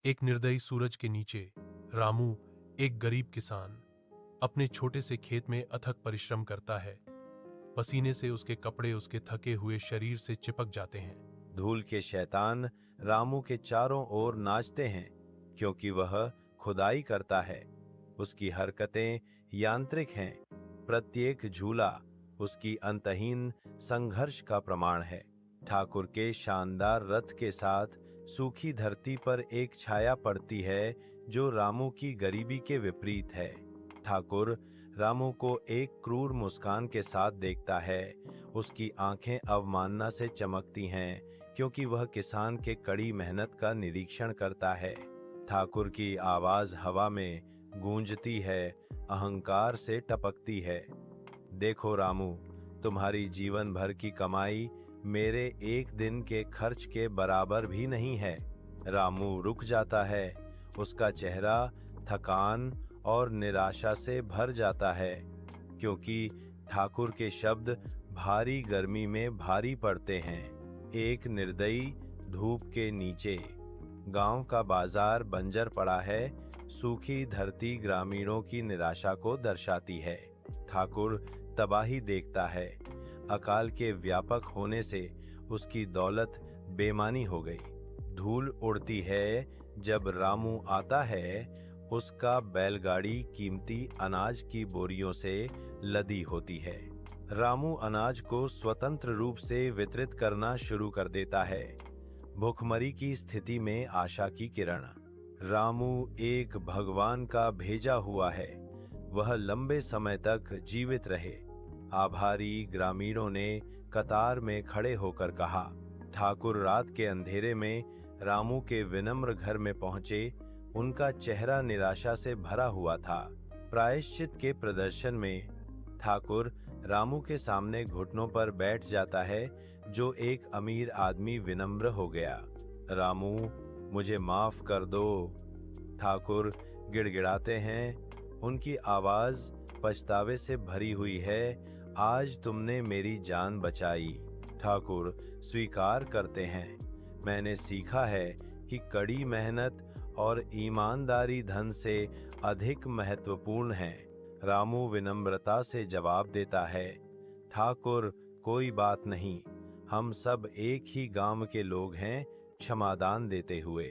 एक निर्दयी सूरज के नीचे रामू, एक गरीब किसान, अपने छोटे से खेत में अथक परिश्रम करता है। पसीने से उसके कपड़े उसके थके हुए शरीर से चिपक जाते हैं। धूल के शैतान रामू के चारों ओर नाचते हैं, क्योंकि वह खुदाई करता है। उसकी हरकतें यांत्रिक हैं। प्रत्येक झूला उसकी अंतहीन संघर्ष का प्रमाण है। ठाकुर के शानदार रथ के साथ सूखी धरती पर एक छाया पड़ती है, जो रामू की गरीबी के विपरीत है। ठाकुर रामू को एक क्रूर मुस्कान के साथ देखता है। उसकी आंखें अवमानना से चमकती हैं, क्योंकि वह किसान के कड़ी मेहनत का निरीक्षण करता है। ठाकुर की आवाज हवा में गूंजती है, अहंकार से टपकती है। देखो रामू, तुम्हारी जीवन भर की कमाई मेरे एक दिन के खर्च के बराबर भी नहीं है। रामू रुक जाता है। उसका चेहरा थकान और निराशा से भर जाता है, क्योंकि ठाकुर के शब्द भारी गर्मी में भारी पड़ते हैं। एक निर्दयी धूप के नीचे गांव का बाजार बंजर पड़ा है। सूखी धरती ग्रामीणों की निराशा को दर्शाती है। ठाकुर तबाही देखता है। अकाल के व्यापक होने से उसकी दौलत बेमानी हो गई। धूल उड़ती है जब रामू आता है। उसका बैलगाड़ी कीमती अनाज की बोरियों से लदी होती है। रामू अनाज को स्वतंत्र रूप से वितरित करना शुरू कर देता है। भुखमरी की स्थिति में आशा की किरण। रामू एक भगवान का भेजा हुआ है। वह लंबे समय तक जीवित रहे। आभारी ग्रामीणों ने कतार में खड़े होकर कहा। ठाकुर रात के अंधेरे में रामू के विनम्र घर में पहुंचे। उनका चेहरा निराशा से भरा हुआ था। प्रायश्चित के प्रदर्शन में ठाकुर रामू के सामने घुटनों पर बैठ जाता है, जो एक अमीर आदमी विनम्र हो गया। रामू, मुझे माफ कर दो, ठाकुर गिड़गिड़ाते हैं। उनकी आवाज पछतावे से भरी हुई है। आज तुमने मेरी जान बचाई। ठाकुर स्वीकार करते हैं। मैंने सीखा है कि कड़ी मेहनत और ईमानदारी धन से अधिक महत्वपूर्ण है। रामू विनम्रता से जवाब देता है, ठाकुर, कोई बात नहीं, हम सब एक ही गांव के लोग हैं। क्षमादान देते हुए